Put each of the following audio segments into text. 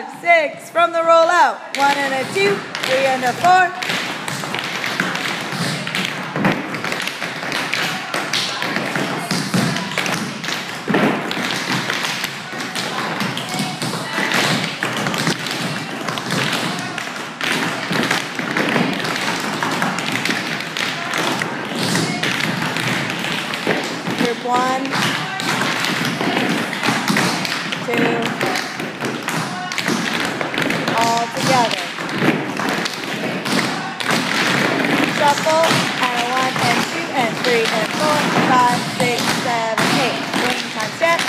5, 6, from the roll out, 1 and a 2, 3 and a 4. Group 1, 2, all together. Shuffle, and a 1 and 2 and 3 and 4, 5, 6, 7, 8. Wing time step.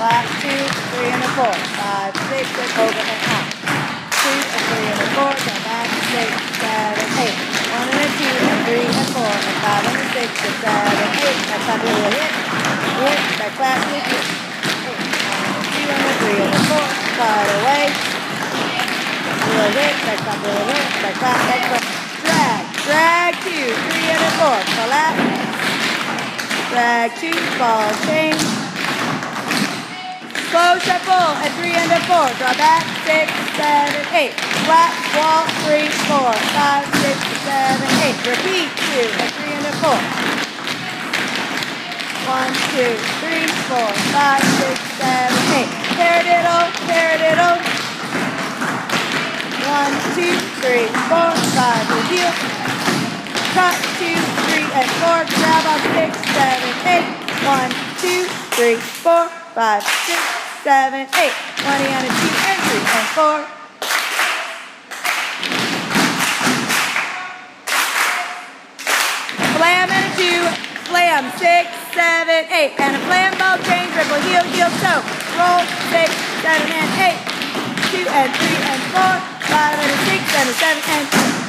Last 2, 3 and a 4, 5, 6, and over and out. 2 and 3 and a 4, go back, 6, 7, 8. 1 and a 2 and 3 and 4, and 5 and a 6 and 7, 8. Next time you will hit, back clap, hit. 1 and a 2 and a 3 and a 4, slide away. Will hit, back clap, will hit, back clap, back clap. Drag 2, 3 and a 4, collapse. Drag 2, ball change. Slow shuffle at 3 and a 4. Draw back, 6, 7, 8. Flat, wall, 3, 4, 5, 6, 7, 8. Repeat, 2 and 3 and a 4. 1, 2, 3, 4, 5, 6, 7, 8. Paradiddle. 1, 2, 3, 4, 5. With heel. Cut, 2, 3, and 4. Grab up, 6, 7, 8. 1, 2, 3, 4, 5, 6, 7, 8. 20 and a 2 and 3 and 4. Flam and a 2. Flam 6, 7, 8. And a flam ball change. Ripple heel, heel, toe. Roll 6, 7, and 8. 2 and 3 and 4. 5 and a 6 and a 7 and 8.